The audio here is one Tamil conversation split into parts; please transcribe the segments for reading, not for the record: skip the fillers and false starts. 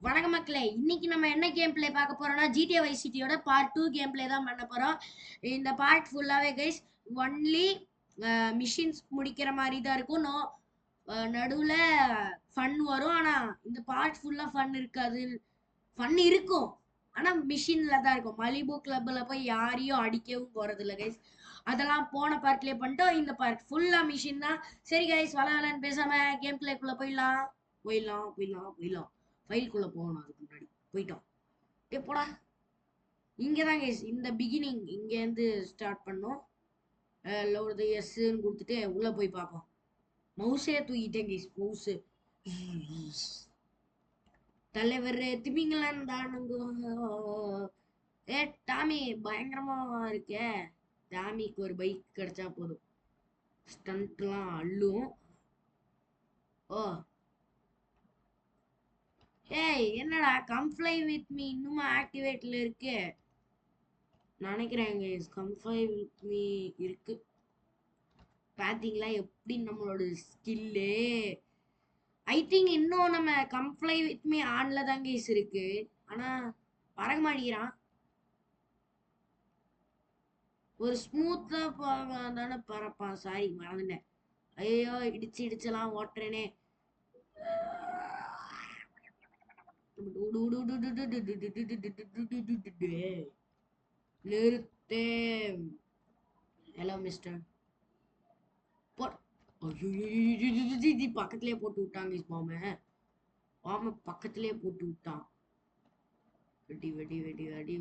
வணக்கம் மக்களே, இன்னைக்கு நம்ம என்ன கேம் பிளே பார்க்க போறோம்னா GTA Vice Cityயோட பார்ட் 2 கேம் பிளே தான் பண்ண போறோம். இந்த பார்ட் ஃபுல்லாவே கைஸ் ஒன்லி மிஷின்ஸ் முடிக்கிற மாதிரி தான் இருக்கும். நடுவுல ஃபன் வரும். ஆனா இந்த பார்ட் ஃபுல்லா ஃபன் இருக்காது. ஃபன் இருக்கும், ஆனா மிஷின்ல தான் இருக்கும். மலிபு கிளப்ல போய் யாரையும் அடிக்கவும் போறது இல்ல கைஸ். அதெல்லாம் போன பார்ட்லயே பண்ணிட்டோம். இந்த பார்ட் ஃபுல்லா மிஷின் தான். சரி கைஸ், வளவலன்னு பேசாம கேம் பிளேக்குள்ள போயிடலாம். போயிடலாம். ஃபைல்குள்ள போகணும். அதுக்கு முன்னாடி போயிட்டோம். போடா. இங்கே தான் கைஸ் இந்த பிகினிங் இங்கேருந்து ஸ்டார்ட் பண்ணோம். ஒரு எஸ்ன்னு கொடுத்துட்டு உள்ள போய் பார்ப்போம். மவுஸே தூக்கிட்டேன் கைஸ். மவுஸு தலைவர் திமிங்கலன் தானுங்க. டாமி பயங்கரமா இருக்கே. டாமிக்கு ஒரு பைக் கிடைச்சா போதும், ஸ்டண்ட்லாம் அள்ளும். ஓ ஏய், என்னடா கம்ஃப்ளை வித் மீ இன்னுமா ஆக்டிவேட்ல இருக்கு நினைக்கிறேன். கம்ஃப்ளை வித் மீ இருக்கு. பாத்தீங்களா எப்படி நம்மளோட ஸ்கில்லு. ஐ திங்க் இன்னும் நம்ம கம்ஃப்ளை வித் மீ ஆன்ல தான் கைஸ் இருக்கு. ஆனா பறக்க மாட்டேங்கிறான். ஒரு ஸ்மூத்தா தானே பறப்பான். சாரி மறந்துட்டேன். ஐயோ, இடிச்செல்லாம் ஓட்டுறேனே. நிறுத்தே. Hello mister. பக்கத்திலே போட்டு விட்டாங்க. பாம பக்கத்திலே போட்டு விட்டான். வெடி வெடி வெடி வெடி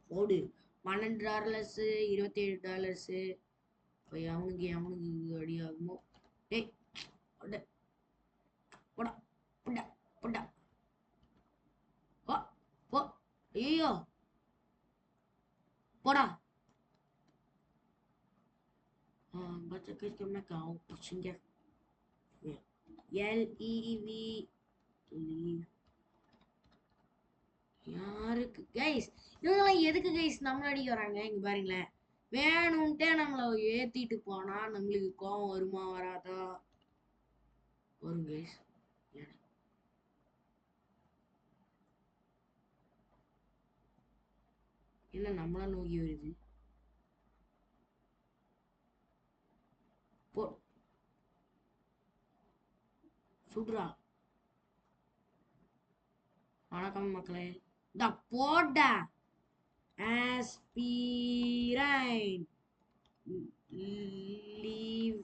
போடு. $12, $27. அவனுக்கு அடி ஆகுமோ. டேய் போடா போடா போடா. போ. ஐயோ போடா. Baca guys ke kau pusing ya. LEV leave. யாருக்கு கைஸ் இவங்கெல்லாம் எதுக்கு கைஸ் நம்மள அடிக்க வராங்க? இங்க பாருங்களேன், வேணும்ட்டே நம்மள ஏத்திட்டு போனா நம்மளுக்கு கோவம் வருமா வராதா? வரும் கைஸ். என்ன நம்மள நோக்கி வருது? போ சுடுறா. வணக்கம் மக்களே. போடா. Aspirine, leave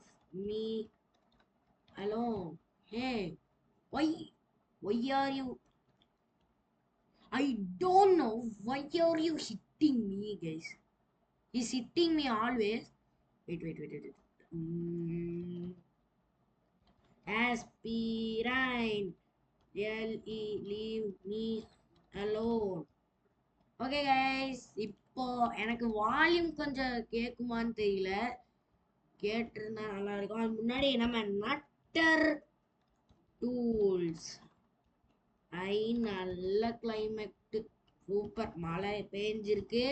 me alone. Hey, why are you? I don't know why are you hitting me, guys. He's hitting me always. Wait. Aspirine, leave me alone. Okay guys, இப்போ எனக்கு வால்யூம் கொஞ்சம் கேட்குமான்னு தெரியல. கேட்டிருந்தா நல்லா இருக்கும். அது முன்னாடி நம்ம நட்டர் டூல்ஸ். நல்ல கிளைமேட், சூப்பர். மழை பெஞ்சிருக்கு.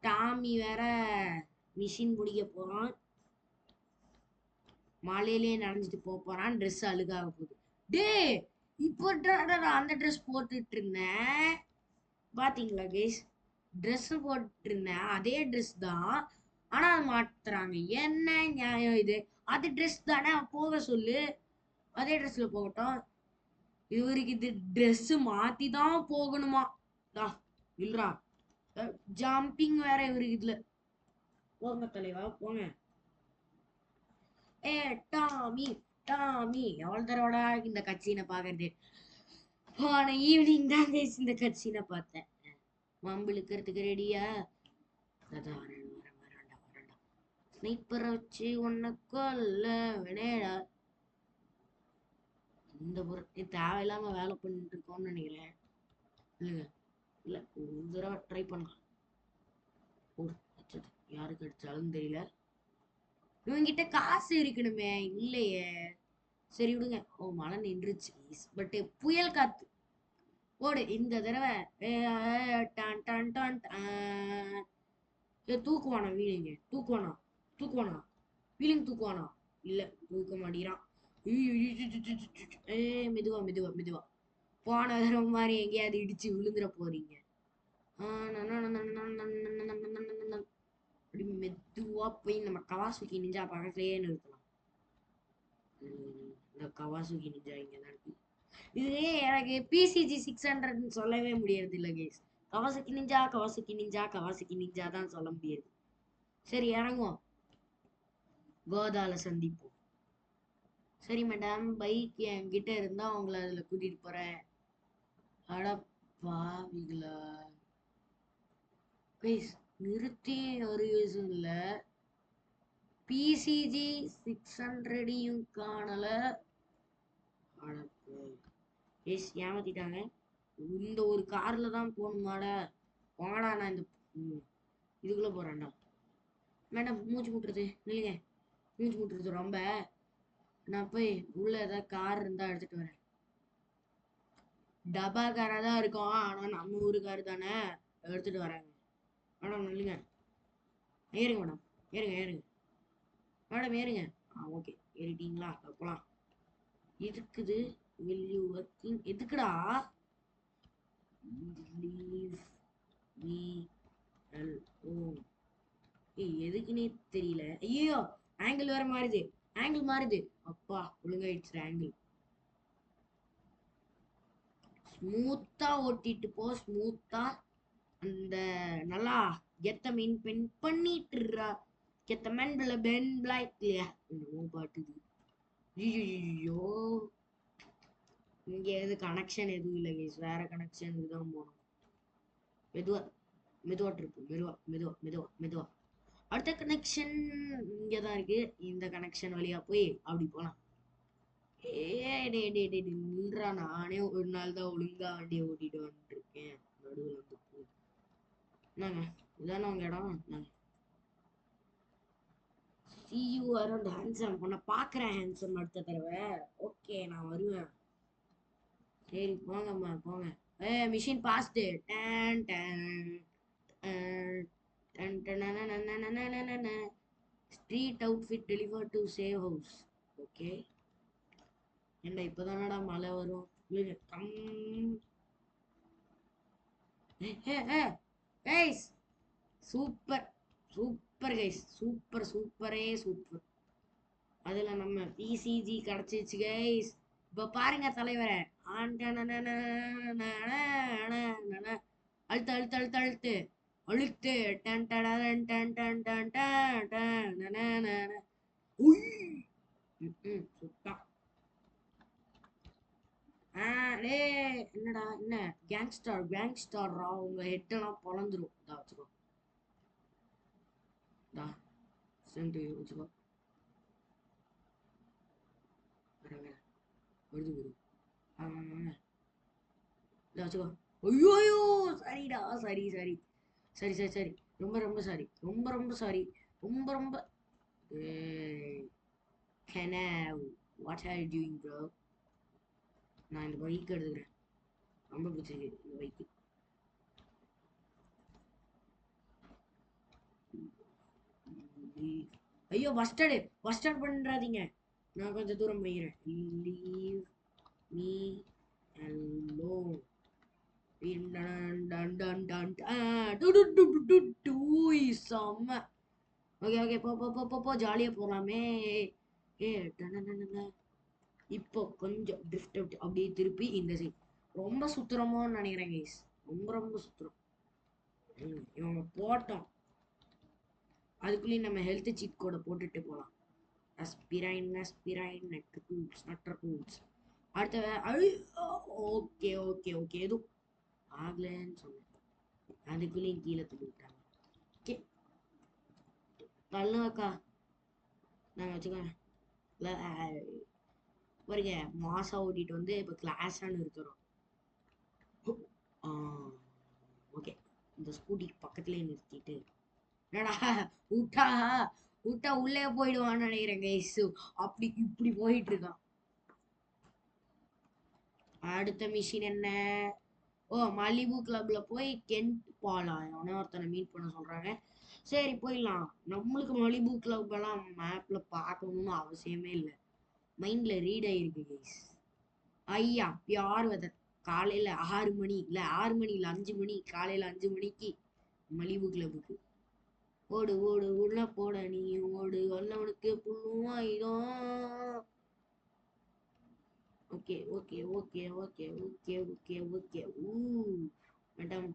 டாமி வேற மிஷின் பிடிக்க போறான். மழையிலே நனைஞ்சிட்டு போறான். ட்ரெஸ் அழுகாக போகுது. டே இப்போ அந்த ட்ரெஸ் போட்டுட்டு இருந்தேன் பாத்தீங்களா கைஸ்? ட்ரெஸ் போட்டு இருந்தேன், அதே ட்ரெஸ் தான். ஆனா அது மாத்துறாங்க. என்ன நியாயம் இது? அது ட்ரெஸ் தானே, போக சொல்லு. அதே ட்ரெஸ்ல போகட்டும். இவருக்கு இது ட்ரெஸ் மாத்தி தான் போகணுமா? இல்லரா, ஜம்பிங் வேற இவருக்கு இதுல. போங்க தலைவா போங்க. டாமி எவ்வளவு தடவைடா இந்த கட்சினை பாக்குறது? போன ஈவினிங் தான் இந்த கட்சினை பார்த்தேன். வம்பிழுக்கிறதுக்கு ரெடியா? ஸ்னைப்பரை வச்சு உன்னை கொல்ல வினேடா. இந்த பொருட்கள் தேவையில்லாம வேலை பண்ணிட்டு இருக்கோம்னு நினைக்கிறேன். இல்லைங்க, இல்ல ஒரு தடவை ட்ரை பண்ணலாம். யாருக்கு அடிச்சாலும் தெரியல. இவங்கிட்ட காசு இருக்கணுமே, இல்லையே. சரி விடுங்க. மழை நின்றுச்சு, பட் புயல் காத்து. ஓடு இந்த தடவை. தூக்குவானா வீலிங்க? தூக்குவானா வீலிங்? தூக்குவானா? இல்ல, தூக்க மாட்டேங்கிறான். மெதுவா. போன தடவை மாதிரி எங்கேயாவது இடிச்சு விழுந்துற போறீங்க. அப்படி மெதுவா போய் நம்ம கவாசுகி நிஞ்சா பக்கத்துலயே நிறுத்தலாம். இந்த கவாசுகி நிஞ்சா இங்கதான் இருக்கு. இதுவே எனக்கு பிசிஜி 600 சொல்லவே முடியறது இல்ல கேஸ். கவாசுகி நிஞ்சா கவாசுகி நிஞ்சா கவாசுகி நிஞ்சா தான் சொல்ல முடியாது. சரி இறங்குவோம், கோதால சந்திப்போம். சரி மேடம், பைக் என்கிட்ட இருந்தா உங்களை அதுல கூட்டிட்டு போறேன். அட பாவிகளா கைஸ், நிறுத்தி ஒரு யூஸும் இல்ல. பிசிஜி 600யும் காணல. கைஸ் ஏமாத்திட்டாங்க. இந்த ஒரு கார்ல தான் போகணுமாடா? வாடா, நான் இந்த இதுக்குள்ள போறேன்டா. மேடம் மூச்சு முட்டுறது இல்லைங்க, மூச்சு முட்டுறது ரொம்ப. நான் போய் உள்ள ஏதாவது கார் இருந்தா எடுத்துட்டு வரேன். டபா காரா தான் இருக்கும், ஆனா நம்ம ஊருக்காரு தானே, எடுத்துட்டு வராங்க. மேடம் இல்லைங்க, ஏறுங்க மேடம், ஏறுங்க ஏறுங்க மேடம் ஏறுங்க. ஓகே ஏறிட்டீங்களா? போலாம். இருக்குது வெளியூ ஒர்க்கிங் எதுக்குடா? Leave me alone. எதுக்குன்னே தெரியல. ஐயோ ஆங்கிள் வேற மாறுது, ஆங்கிள் மாறுது. அப்பா ஒழுங்காயிடுச்சு ஆங்கிள். ஸ்மூத்தா ஓட்டிட்டு போ, ஸ்மூத்தா. அந்த நல்லா கெத்த மீன் பென் பண்ணிட்டுறா. கெத்த மேன் பிள்ள பென் பிளாக் இல்லையா என்னமோ பாட்டுது. ஐயோ இங்க எது கனெக்ஷன் எதுவும் இல்லை கேஸ், வேற கனெக்ஷனுக்கு தான் போகணும். மெதுவா மெதுவா ட்ரிப்பு, மெதுவா மெதுவா மெதுவா மெதுவா. அடுத்த கனெக்ஷன் இங்கதான் இருக்கு. இந்த கனெக்ஷன் வழியா போய் அப்படி போலாம். நின்றா, நானே ஒரு நாள் தான் ஒழுங்கா வண்டியை ஓட்டிட்டு வந்துருக்கேன். நடுவில் வந்து என்னங்க இதானே உங்க இடம்? see you around handsome. உன்னை பாக்குறேன் ஹேண்ட்ஸம் அடுத்த தடவை. ஓகே நான் வருவேன். சரி போங்கம்மா போங்க. Mission passed. Done done street outfit deliver to safe house. Okay என்ன இப்பதானடா மழை வரும். Guys super super guys, super சூப்பரே சூப்பர். அதுல நம்ம பிசிஜி கிடைச்சிச்சு கைஸ். இப்ப பாருங்க தலைவரை, அழுத்து அழுத்து அழுத்து அழுத்து அழுத்து. Done done done done done done. சுத்தா. என்னடா என்ன கேங்ஸ்டர் கேங்ஸ்டர்ரா, உங்க ஹெட் எல்லாம் பொழந்துரும். வச்சுக்கோ சென்ட் வச்சுக்கோ. வருது வருது வச்சுக்கோ. ஐயோ சரிடா, சரி சரி சரி சரி சரி. ரொம்ப ரொம்ப சாரி, ரொம்ப ரொம்ப சாரி, ரொம்ப ரொம்ப. What are you doing bro? நான் இந்த பைக் எடுத்துக்கிறேன், ரொம்ப பிடிச்சிருக்கு இந்த பைக்கு. ஐயோ பஸ்டர்டு பஸ்டர்ட் பண்றாதீங்க, நான் கொஞ்சம் தூரம் போயிடுறேன். Leave me alone. செம்ம. ஓகே ஓகே போ போ போ போ ஜாலியா போலாமே. இப்போ கொஞ்சம் ட்ரிஃப்ட் அப்படியே திருப்பி இந்த சைட். ரொம்ப சுத்துறோமோன்னு நினைக்கிறேன் கைஸ், ரொம்ப ரொம்ப சுத்துறோம். இவங்க போட்டோம், அதுக்குள்ளேயும் நம்ம ஹெல்த் சீட் கோட போட்டுட்டு போகலாம். அஸ்பிரைன் அஸ்பிரைன் நெட் டூல்ஸ் நட்டர் டூல்ஸ். அடுத்த ஓகே ஓகே ஓகே எதுவும் ஆகலன்னு சொன்னேன், அதுக்குள்ளேயும் கீழே தள்ளிவிட்டாங்க. ஓகே தள்ளுவாக்கா, நாங்கள் வச்சுக்கோங்க. பாருங்க மாசா ஓட்டிட்டு வந்து இப்போ கிளாஸான்னு இருக்கிறோம். ஓகே இந்த ஸ்கூட்டி பக்கத்துலேயே நிறுத்திட்டு, என்னடா விட்டா விட்டா உள்ளே போயிடுவான்னு நினைக்கிறேன் கைஸ். அப்படி இப்படி போயிட்டு இருக்கான். அடுத்த மிஷின் என்ன? ஓ மலிபு கிளப்ல போய் கென்ட் போகலாம். எவனோ ஒருத்தனை மீட் பண்ண சொல்றாங்க. சரி போயிடலாம். நம்மளுக்கு மலிபு கிளப் எல்லாம் மேப்ல பார்க்கணும்னு அவசியமே இல்லை, மைண்ட்ல ரீட் ஆயிருக்கு கைஸ். ஐயா பியார் வெதர். காலையில 6 மணி இல்ல 6 மணி இல்ல 5 மணி, காலையில 5 மணிக்கு மலிவு கிளப்புக்கு. ஓடு ஓடு உள்ள போட நீ ஓடு வல்லவனுக்கு புல்லும் ஆயுதம். Okay okay okay okay okay okay okay madam.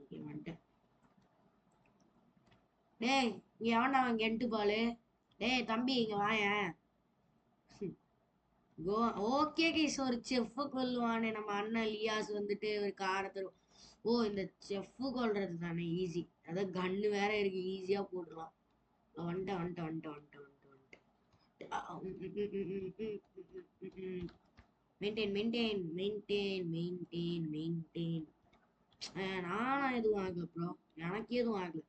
Okay வந்துட்டேன். டேய் இங்க எவன்டா அவன் கெண்டு பாலு? டேய் தம்பி இங்க வாயேன். கோ ஓகே கைஸ், ஒரு செஃப் கொல்லுவானே நம்ம அண்ணன் லியாஸ் வந்துட்டு ஒரு காரை தரும். ஓ இந்த செஃப் கொல்றது தானே ஈஸி, அதான் கன்னு வேற இருக்கு, ஈஸியா போட்டுடலாம். வந்துட்டேன் வந்துட்டேன் வந்துட்டேன் வந்துட்டேன் வந்துட்டேன். Maintain maintain maintain maintain maintain. நானும் எதுவும் ஆகல ப்ரோ, எனக்கு எதுவும் ஆகல.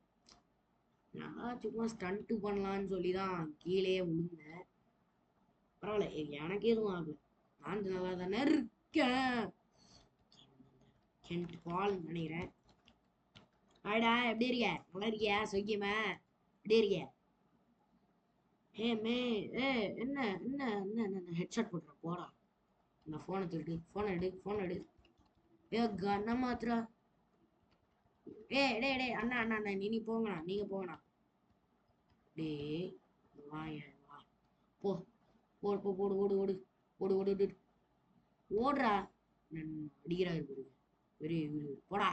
நான் சும்மா ஸ்டண்ட் பண்ணலான்னு சொல்லி தான் கீழே விழுந்தேன். பரவாயில்ல, எனக்கு எதுவும் ஆகல, நான் நல்லா தானே இருக்கேன். கென்ட் பால் நினைக்கிறேன். ஆடா எப்படி இருக்க? நல்லா இருக்கியா? சௌக்கியமா? எப்படி இருக்க? ஏ மே ஏ என்ன என்ன என்ன என்ன ஹெட்ஷாட் போட்டுற போடா. இந்த போனை திருட்டு, போனை எடு, போனை எடு. ஏ கண்ண மாத்திரா. டே டே அண்ணா அண்ணா அண்ணா நீ போங்கண்ணா, நீங்க போங்கண்ணா. டே வா வா போ போடு போ போடு ஓடு ஓடு ஓடு ஓடு ஓடு ஓடுறா. அடிக்கிறாரு பாருங்க, வெரி போடா.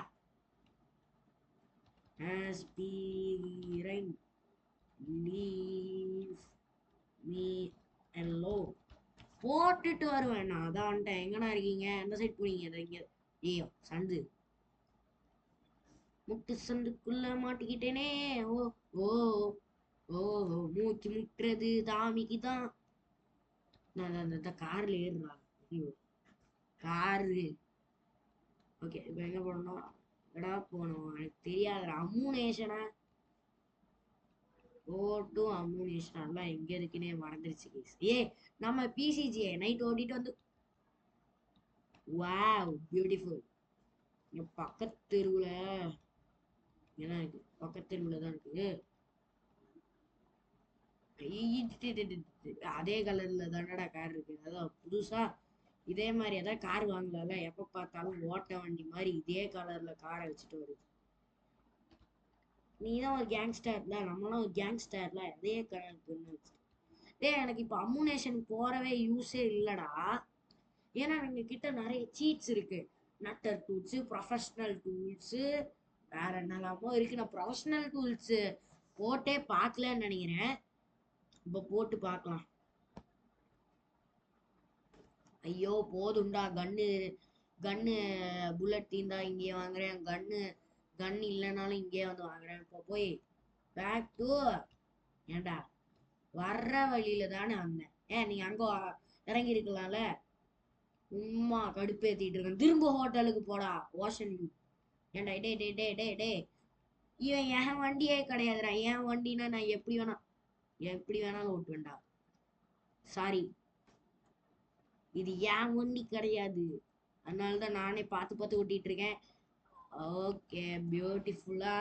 aspirin leave me alone. போட்டுட்டு வருவேன் நான், அதான் வந்துட்டேன். எங்கண்ணா இருக்கீங்க? எந்த சைட் போனீங்க? இதை இங்க ஐயோ சந்து, முட்டு சந்துக்குள்ள மாட்டிக்கிட்டேனே. ஓ ஓ ஓ மூச்சு முட்டுறது தாமிக்கு தான். நான் அந்த கார்ல ஏறுறா. ஐயோ காரு. ஓகே இப்போ எங்க போனோம்? எடா போனோம் எனக்கு தெரியாதுடா. அம்முனேஷனா ஓட்டு அம்முனேஷன் எல்லாம் எங்க இருக்குன்னே மறந்துருச்சு கேஸ். ஏ நம்ம பிசிஜியை நைட் ஓட்டிட்டு வந்து. Wow beautiful. இங்க பக்கத்து தெருவுல என்ன இருக்கு? பக்கத்து தெருவுல தான் இருக்கு. அதே கலர்ல தானடா கார் இருக்கு, அதான் புதுசா இதே மாதிரி ஏதாவது கார் வாங்கல, எப்ப பார்த்தாலும் ஓட்ட வண்டி மாதிரி இதே கலர்ல காரை வச்சுட்டு வருது. நீ தான் ஒரு கேங்ஸ்டர்ல, நம்மளும் ஒரு கேங்ஸ்டர்ல, அதே கலர் வச்சு. டேய் எனக்கு இப்ப அம்முனேஷன் போறவே யூஸே இல்லடா. ஏன்னா எங்க கிட்ட நிறைய சீட்ஸ் இருக்கு. நட்டர் டூல்ஸ், ப்ரொஃபஷனல் டூல்ஸ், வேற என்னெல்லாமோ இருக்கு. நான் ப்ரொஃபஷனல் டூல்ஸ் போட்டே பார்க்கலன்னு நினைக்கிறேன். இப்ப போட்டு பார்க்கலாம். ஐயோ போதும்டா. கன்னு கன்னு புல்லட் தீந்தா இங்கே வாங்குறேன், கன் இல்லைனாலும் இங்கே வந்து வாங்குறேன். இப்போ போய் பேக் டு. ஏண்டா வர்ற வழியில தானே வந்தேன். நீங்க அங்க இறங்கி இருக்கலாம்ல. உம்மா கடுப்பேத்திட்டு இருக்கேன். திரும்ப ஹோட்டலுக்கு போடா ஓஷன். ஏண்டா டே டே டே டே டே இவன் என் வண்டியே கிடையாதுடா. என் வண்டினா நான் எப்படி வேணாலும் ஓட்டுவேன்டா. சாரி, இது என் வண்டி கிடையாது, அதனாலதான் நானே பார்த்து பார்த்து ஓட்டிட்டு இருக்கேன். ஓகே பியூட்டிஃபுல்லா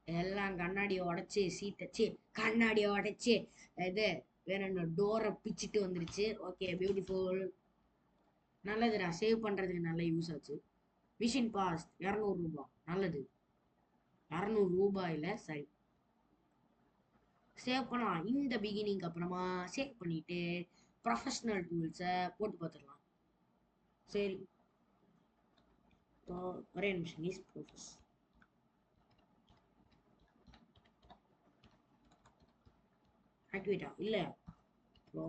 எல்லாம் கண்ணாடியை உடைச்சு சீட்டச்சு, கண்ணாடியை உடைச்சு இது வேற என்ன டோரை பிச்சுட்டு வந்துருச்சு. Okay beautiful, நல்லதுடா. சேவ் பண்றதுக்கு நல்ல யூஸ் ஆச்சு. மிஷின் பாஸ் 200 ரூபாய், நல்லது. 200 ரூபாயில சரி சேவ் பண்ணலாம். இந்த பிகினிங் அப்புறமா சேவ் பண்ணிட்டு ப்ரொஃபஷனல் டூல்ஸை போட்டு பார்த்துடலாம். சரி ஒரே நிமிஷம் இஸ் ப்ரொஃபஸ். ஆக்டிவேட்டா இல்ல ப்ரோ.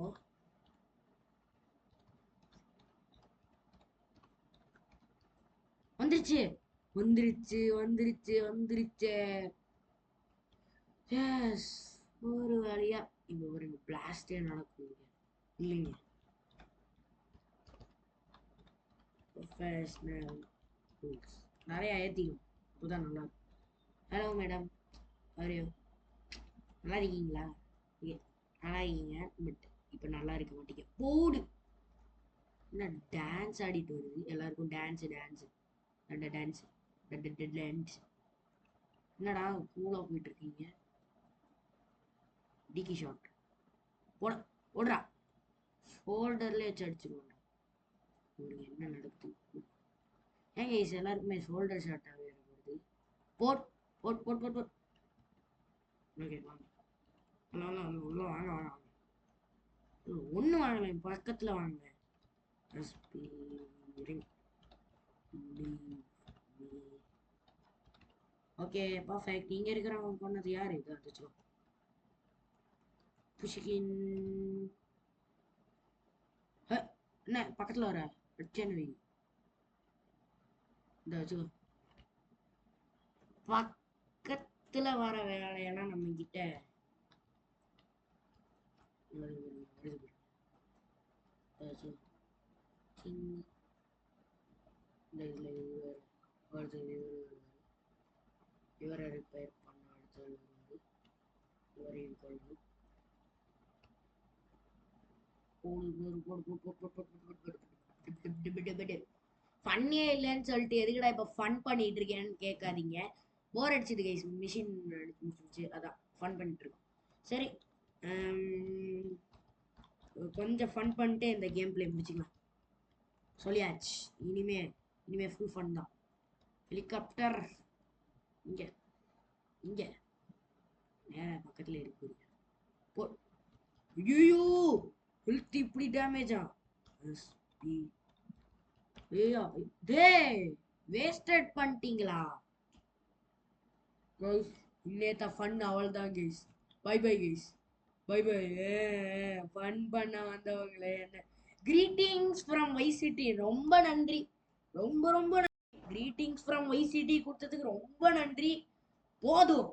வந்துருச்சு வந்துருச்சு வந்துருச்சு வந்துருச்சு. எஸ் ஒரு வழியா இப்போ ஒரு பிளாஸ்டே நடக்குங்க இல்லைங்க. ப்ரொஃபஷனல் டூல்ஸ் நிறைய ஏற்றிக்கும், அப்போதான் நல்லா இருக்கும். ஹலோ மேடம், அவரையோ நல்லா இருக்கீங்களா? நல்லா இருக்கீங்க, பட் இப்போ நல்லா இருக்க மாட்டீங்க. போடு. என்ன டான்ஸ் ஆடிட்டு வருது எல்லாருக்கும்? Dance dance dance dance. என்னடா கூலா போயிட்டு இருக்கீங்க? டிக்கி ஷாட் போட ஓடுறா. ஷோல்டர்ல வச்சு அடிச்சுக்கோங்க. உங்களுக்கு என்ன நடக்குது? ஏன் கைஸ் எல்லாருக்குமே ஷோல்டர் ஷார்ட்டாகவே இருக்குது? Boat boat boat boat boat. Okay வாங்க. உள்ள வாங்க வாங்க. ஒன்று வாங்கல, பக்கத்தில் வாங்க. Okay perfect. இங்கே இருக்கிறவங்க கொண்டது யார்? இது அடிச்சோ புஷிகின். என்ன பக்கத்தில் வர அடிச்சேன்னு வை. இந்த வச்சுக்கோ. பக்கத்தில் வர வேலையெல்லாம் நம்ம கிட்ட இவரை ரிப்பேர் பண்ண அடுத்தது வந்து இவரையும் கொள்ளும். ஃபன்னே இல்லைன்னு சொல்லிட்டு எதுக்குடா இப்போ ஃபன் பண்ணிட்டு இருக்கேன்னு கேட்காதீங்க. போர் அடிச்சது கைஸ், மிஷின் அடிச்சு அதான் ஃபன் பண்ணிட்டு இருக்கோம். சரி கொஞ்சம் ஃபன் பண்ணிட்டு இந்த கேம் பிளே முடிச்சுக்கலாம். சொல்லியாச்சு. இனிமே ஃபுல் ஃபன் தான். ஹெலிகாப்டர் இங்க இங்க பக்கத்துல இருக்கு. போ. ஐயோ ஹெல்த் இப்படி டேமேஜா? வேஸ்டட் பண்ணிட்டீங்களா கைஸ்? இன்னேத்த ஃபன் அவ்வளவுதான் guys. Bye bye guys, bye bye. Fun பண்ண வந்தவங்களே என்ன கிரீட்டிங்ஸ் ஃப்ரம் வைசிட்டி. ரொம்ப நன்றி, ரொம்ப ரொம்ப நன்றி. கிரீட்டிங்ஸ் ஃப்ரம் வைசிட்டி கொடுத்ததுக்கு ரொம்ப நன்றி. போதும்.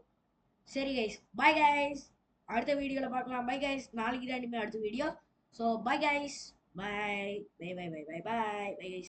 சரி கைஸ், பை கைஸ். அடுத்த வீடியோல பார்க்கலாம். Bye guys. நாளைக்கு தான் இனிமே அடுத்த video. So bye guys, bye bye bye bye bye bye bye guys.